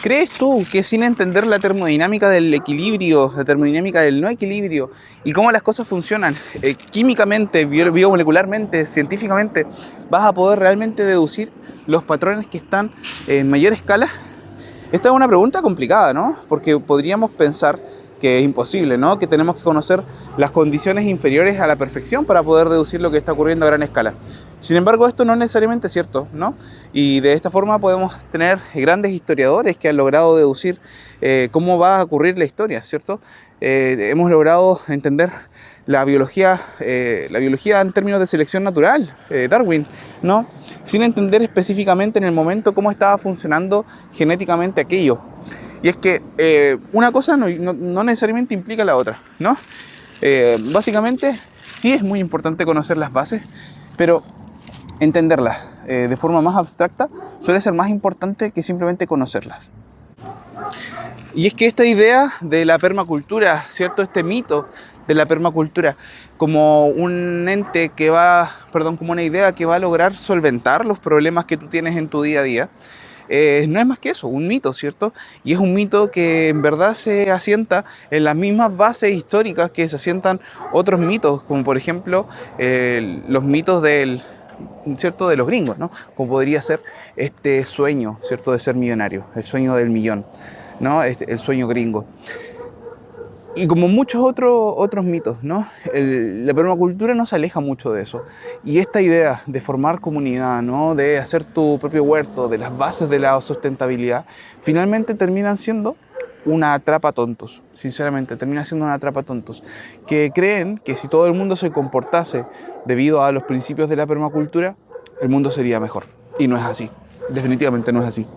¿Crees tú que sin entender la termodinámica del equilibrio, la termodinámica del no equilibrio y cómo las cosas funcionan químicamente, biomolecularmente, científicamente, vas a poder realmente deducir los patrones que están en mayor escala? Esta es una pregunta complicada, ¿no? Porque podríamos pensar que es imposible, ¿no? Que tenemos que conocer las condiciones inferiores a la perfección para poder deducir lo que está ocurriendo a gran escala. Sin embargo, esto no es necesariamente cierto, ¿no? Y de esta forma podemos tener grandes historiadores que han logrado deducir cómo va a ocurrir la historia, ¿cierto? Hemos logrado entender la biología en términos de selección natural, Darwin, ¿no? Sin entender específicamente en el momento cómo estaba funcionando genéticamente aquello. Y es que una cosa no necesariamente implica la otra, ¿no? Básicamente, sí es muy importante conocer las bases, pero entenderlas de forma más abstracta suele ser más importante que simplemente conocerlas. Y es que esta idea de la permacultura, ¿cierto? Este mito de la permacultura como un ente que como una idea que va a lograr solventar los problemas que tú tienes en tu día a día, no es más que eso, un mito, ¿cierto? Y es un mito que en verdad se asienta en las mismas bases históricas que se asientan otros mitos, como por ejemplo los mitos ¿cierto? De los gringos, ¿no? Como podría ser este sueño, ¿cierto? De ser millonario, el sueño del millón, ¿no? El sueño gringo. Y como muchos otros mitos, ¿no? La permacultura no se aleja mucho de eso. Y esta idea de formar comunidad, ¿no? De hacer tu propio huerto, de las bases de la sustentabilidad, finalmente terminan siendo una atrapa tontos. Sinceramente, termina siendo una atrapa tontos. Que creen que si todo el mundo se comportase debido a los principios de la permacultura, el mundo sería mejor. Y no es así. Definitivamente no es así.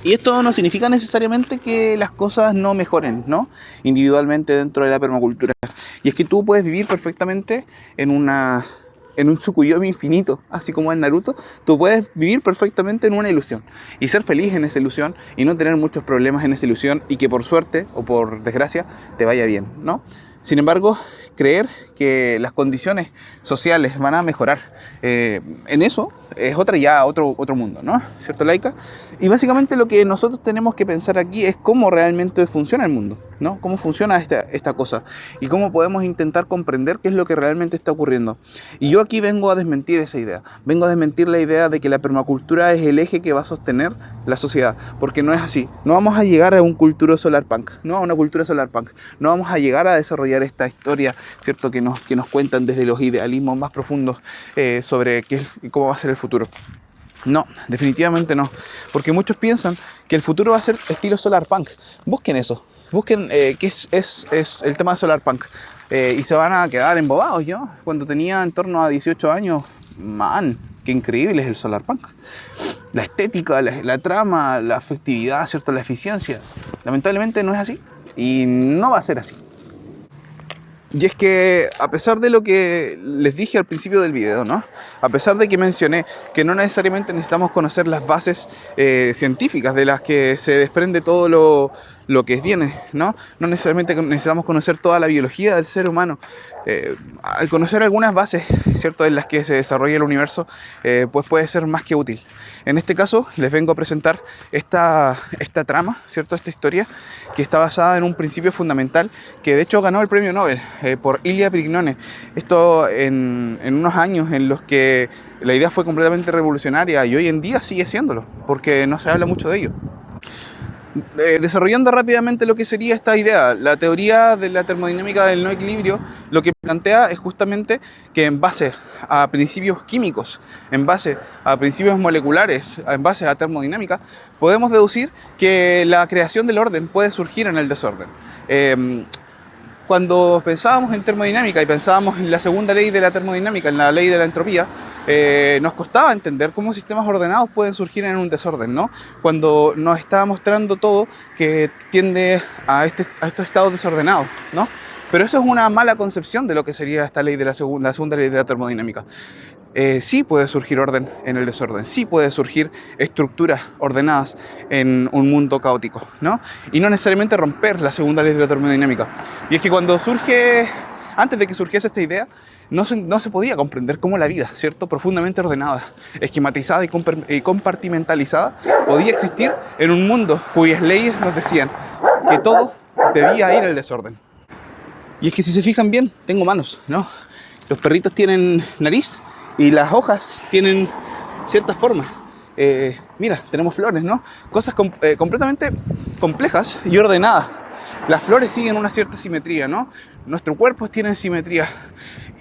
Y esto no significa necesariamente que las cosas no mejoren, ¿no? Individualmente dentro de la permacultura. Y es que tú puedes vivir perfectamente en un Tsukuyomi infinito, así como en Naruto. Tú puedes vivir perfectamente en una ilusión y ser feliz en esa ilusión y no tener muchos problemas en esa ilusión y que por suerte o por desgracia te vaya bien, ¿no? Sin embargo, creer que las condiciones sociales van a mejorar en eso es otro mundo, ¿no? ¿Cierto, Laika? Y básicamente lo que nosotros tenemos que pensar aquí es cómo realmente funciona el mundo, ¿no? Cómo funciona esta cosa y cómo podemos intentar comprender qué es lo que realmente está ocurriendo. Y yo aquí vengo a desmentir esa idea. Vengo a desmentir la idea de que la permacultura es el eje que va a sostener la sociedad, porque no es así. No vamos a llegar a un cultura solarpunk, no a una cultura solarpunk. No vamos a llegar a desarrollar esta historia, ¿cierto? Que nos cuentan desde los idealismos más profundos sobre cómo va a ser el futuro. No, definitivamente no, porque muchos piensan que el futuro va a ser estilo solarpunk. Busquen eso, busquen qué es el tema de solarpunk y se van a quedar embobados. Yo, cuando tenía en torno a 18 años, man, qué increíble es el solarpunk. La estética, la trama, la afectividad, ¿cierto? La eficiencia. Lamentablemente no es así y no va a ser así. Y es que, a pesar de lo que les dije al principio del video, ¿no? A pesar de que mencioné que no necesariamente necesitamos conocer las bases científicas de las que se desprende todo lo que viene, ¿no? No necesariamente necesitamos conocer toda la biología del ser humano. Al conocer algunas bases, ¿cierto?, en las que se desarrolla el universo, pues puede ser más que útil. En este caso, les vengo a presentar esta trama, ¿cierto?, esta historia, que está basada en un principio fundamental que de hecho ganó el premio Nobel por Ilya Prignone. Esto en unos años en los que la idea fue completamente revolucionaria y hoy en día sigue siéndolo, porque no se habla mucho de ello. Desarrollando rápidamente lo que sería esta idea, la teoría de la termodinámica del no equilibrio, lo que plantea es justamente que en base a principios químicos, en base a principios moleculares, en base a termodinámica, podemos deducir que la creación del orden puede surgir en el desorden. Cuando pensábamos en termodinámica y pensábamos en la segunda ley de la termodinámica, en la ley de la entropía, nos costaba entender cómo sistemas ordenados pueden surgir en un desorden, ¿no? Cuando nos está mostrando todo que tiende a estos estados desordenados, ¿no? Pero eso es una mala concepción de lo que sería esta ley de la segunda ley de la termodinámica. Sí puede surgir orden en el desorden, sí puede surgir estructuras ordenadas en un mundo caótico, ¿no? Y no necesariamente romper la segunda ley de la termodinámica. Y es que cuando surge Antes de que surgiese esta idea, no se podía comprender cómo la vida, ¿cierto?, profundamente ordenada, esquematizada y compartimentalizada, podía existir en un mundo cuyas leyes nos decían que todo debía ir al desorden. Y es que si se fijan bien, tengo manos, ¿no? Los perritos tienen nariz y las hojas tienen ciertas formas. Mira, tenemos flores, ¿no? Cosas completamente complejas y ordenadas. Las flores siguen una cierta simetría, ¿no? Nuestro cuerpo tiene simetría.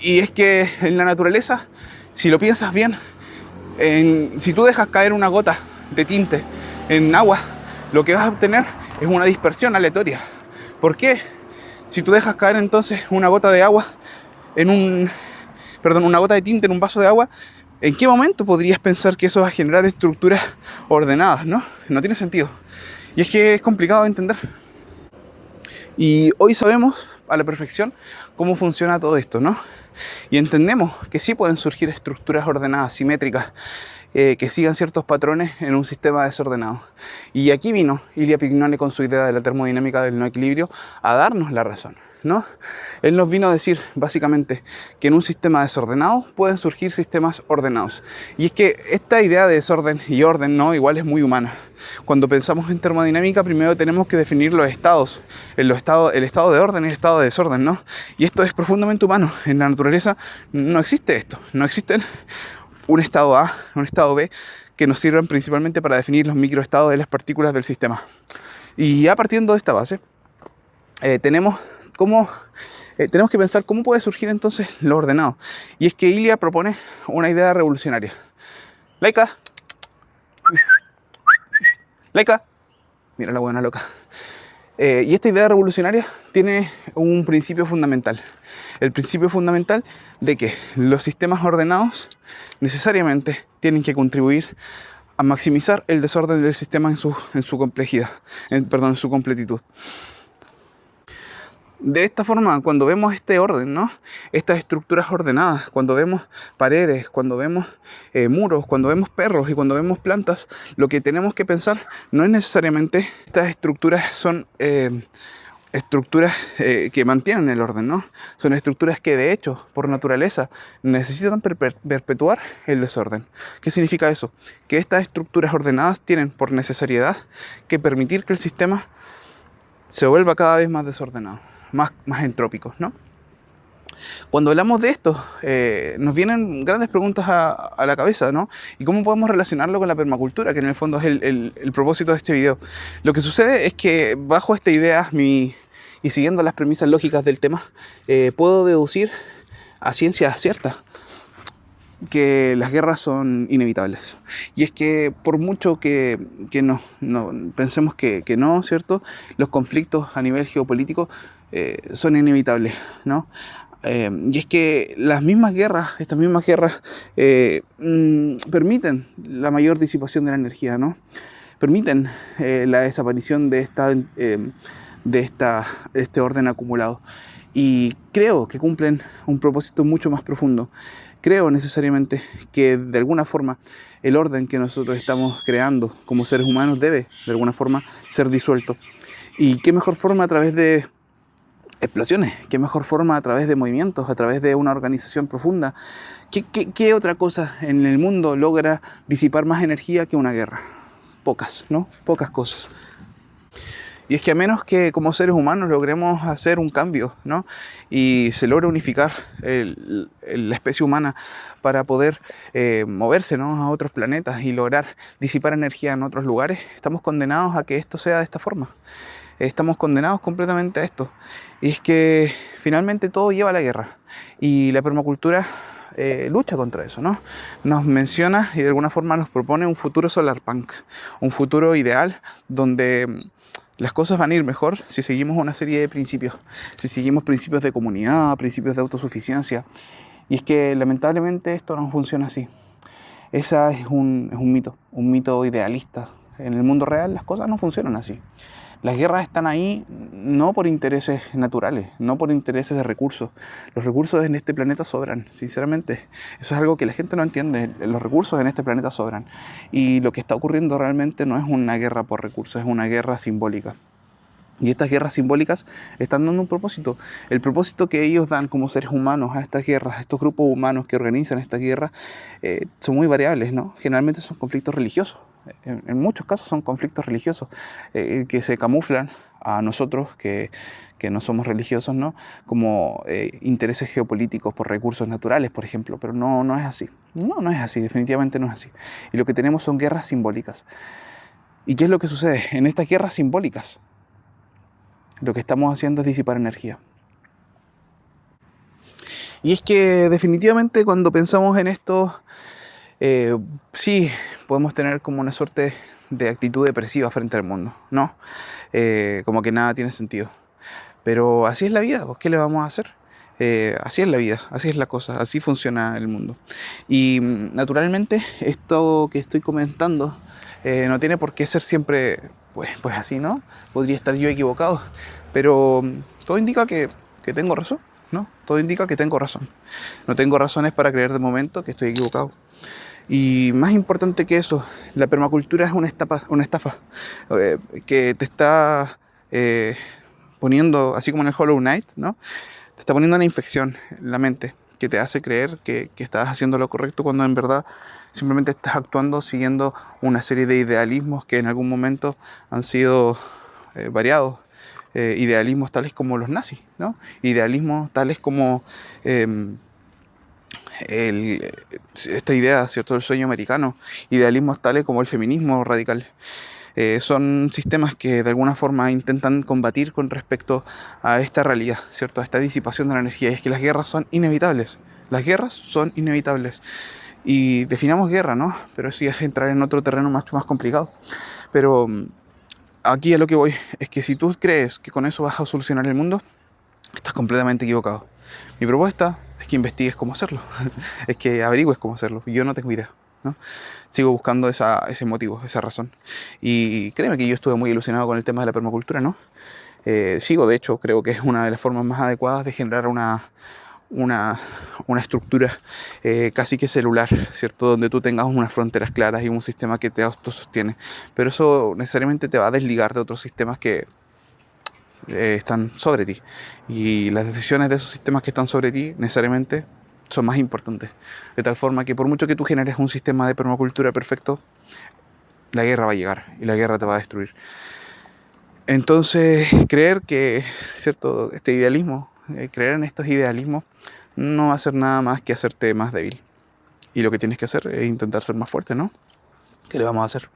Y es que en la naturaleza, si lo piensas bien, si tú dejas caer una gota de tinte en agua, lo que vas a obtener es una dispersión aleatoria. ¿Por qué? Si tú dejas caer entonces una gota de agua una gota de tinta en un vaso de agua, ¿en qué momento podrías pensar que eso va a generar estructuras ordenadas, no? No tiene sentido. Y es que es complicado de entender. Y hoy sabemos a la perfección cómo funciona todo esto, ¿no? Y entendemos que sí pueden surgir estructuras ordenadas, simétricas, que sigan ciertos patrones en un sistema desordenado. Y aquí vino Ilya Pignone con su idea de la termodinámica del no equilibrio a darnos la razón, ¿no? Él nos vino a decir básicamente que en un sistema desordenado pueden surgir sistemas ordenados. Y es que esta idea de desorden y orden, ¿no?, igual es muy humana. Cuando pensamos en termodinámica, primero tenemos que definir los estados, el estado de orden y el estado de desorden, ¿no? Y esto es profundamente humano. En la naturaleza no existe esto, no existen un estado A, un estado B, que nos sirven principalmente para definir los microestados de las partículas del sistema. Y ya partiendo de esta base, tenemos que pensar cómo puede surgir entonces lo ordenado. Y es que Ilya propone una idea revolucionaria. Laika, mira la buena loca. Y esta idea revolucionaria tiene un principio fundamental. El principio fundamental de que los sistemas ordenados necesariamente tienen que contribuir a maximizar el desorden del sistema en su complejidad, en su completitud. De esta forma, cuando vemos este orden, ¿no?, estas estructuras ordenadas, cuando vemos paredes, cuando vemos muros, cuando vemos perros y cuando vemos plantas, lo que tenemos que pensar no es necesariamente estas estructuras son estructuras que mantienen el orden, ¿no? Son estructuras que de hecho, por naturaleza, necesitan perpetuar el desorden. ¿Qué significa eso? Que estas estructuras ordenadas tienen por necesariedad que permitir que el sistema se vuelva cada vez más desordenado, más entrópicos, ¿no? Cuando hablamos de esto, nos vienen grandes preguntas a la cabeza, ¿no? ¿Y cómo podemos relacionarlo con la permacultura, que en el fondo es el propósito de este video? Lo que sucede es que bajo esta idea y siguiendo las premisas lógicas del tema, puedo deducir a ciencia cierta que las guerras son inevitables. Y es que por mucho que no pensemos que no, ¿cierto?, los conflictos a nivel geopolítico son inevitables, ¿no? Y es que estas mismas guerras permiten la mayor disipación de la energía, ¿no? Permiten la desaparición de este orden acumulado. Y creo que cumplen un propósito mucho más profundo. Creo necesariamente que de alguna forma el orden que nosotros estamos creando como seres humanos debe de alguna forma ser disuelto. Y qué mejor forma a través de explosiones, qué mejor forma a través de movimientos, a través de una organización profunda. ¿Qué otra cosa en el mundo logra disipar más energía que una guerra? Pocas, ¿no? Pocas cosas. Y es que a menos que como seres humanos logremos hacer un cambio, ¿no?, y se logre unificar la especie humana para poder moverse, ¿no?, a otros planetas y lograr disipar energía en otros lugares, estamos condenados a que esto sea de esta forma. Estamos condenados completamente a esto. Y es que finalmente todo lleva a la guerra. Y la permacultura lucha contra eso, ¿no? Nos menciona y de alguna forma nos propone un futuro solarpunk, un futuro ideal donde las cosas van a ir mejor si seguimos una serie de principios, si seguimos principios de comunidad, principios de autosuficiencia. Y es que lamentablemente esto no funciona así. Ese es un mito idealista. En el mundo real las cosas no funcionan así. Las guerras están ahí no por intereses naturales, no por intereses de recursos. Los recursos en este planeta sobran, sinceramente. Eso es algo que la gente no entiende. Los recursos en este planeta sobran. Y lo que está ocurriendo realmente no es una guerra por recursos, es una guerra simbólica. Y estas guerras simbólicas están dando un propósito. El propósito que ellos dan como seres humanos a estas guerras, a estos grupos humanos que organizan estas guerras, son muy variables, ¿no? Generalmente son conflictos religiosos. En muchos casos son conflictos religiosos que se camuflan a nosotros que no somos religiosos, ¿no? Como intereses geopolíticos por recursos naturales, por ejemplo. Pero no es así. No es así, definitivamente no es así. Y lo que tenemos son guerras simbólicas. ¿Y qué es lo que sucede? En estas guerras simbólicas, lo que estamos haciendo es disipar energía. Y es que definitivamente cuando pensamos en esto, sí, podemos tener como una suerte de actitud depresiva frente al mundo, ¿no? Como que nada tiene sentido. Pero así es la vida, pues, ¿qué le vamos a hacer? Así es la vida, así es la cosa, así funciona el mundo. Y naturalmente esto que estoy comentando no tiene por qué ser siempre pues así, ¿no? Podría estar yo equivocado, pero todo indica que tengo razón, ¿no? Todo indica que tengo razón. No tengo razones para creer de momento que estoy equivocado. Y más importante que eso, la permacultura es una estafa que te está poniendo, así como en el Hollow Knight, ¿no? Te está poniendo una infección en la mente que te hace creer que estás haciendo lo correcto cuando en verdad simplemente estás actuando siguiendo una serie de idealismos que en algún momento han sido variados. Idealismos tales como los nazis, ¿no? Idealismos tales como esta idea, ¿cierto?, del sueño americano, idealismos tales como el feminismo radical. Son sistemas que de alguna forma intentan combatir con respecto a esta realidad, ¿cierto?, a esta disipación de la energía. Y es que las guerras son inevitables. Las guerras son inevitables. Y definamos guerra, ¿no? Pero eso ya es entrar en otro terreno mucho más complicado. Pero aquí a lo que voy es que si tú crees que con eso vas a solucionar el mundo, estás completamente equivocado. Mi propuesta es que investigues cómo hacerlo, es que averigües cómo hacerlo. Yo no tengo idea, ¿no? Sigo buscando ese motivo, esa razón. Y créeme que yo estuve muy ilusionado con el tema de la permacultura, ¿no? Sigo, de hecho, creo que es una de las formas más adecuadas de generar una, una estructura casi que celular, ¿cierto? Donde tú tengas unas fronteras claras y un sistema que te autosostiene. Pero eso necesariamente te va a desligar de otros sistemas que están sobre ti. Y las decisiones de esos sistemas que están sobre ti necesariamente son más importantes. De tal forma que por mucho que tú generes un sistema de permacultura perfecto, la guerra va a llegar y la guerra te va a destruir. Entonces, creer que, ¿cierto?, este idealismo, creer en estos idealismos, no va a hacer nada más que hacerte más débil. Y lo que tienes que hacer es intentar ser más fuerte, ¿no? ¿Qué le vamos a hacer?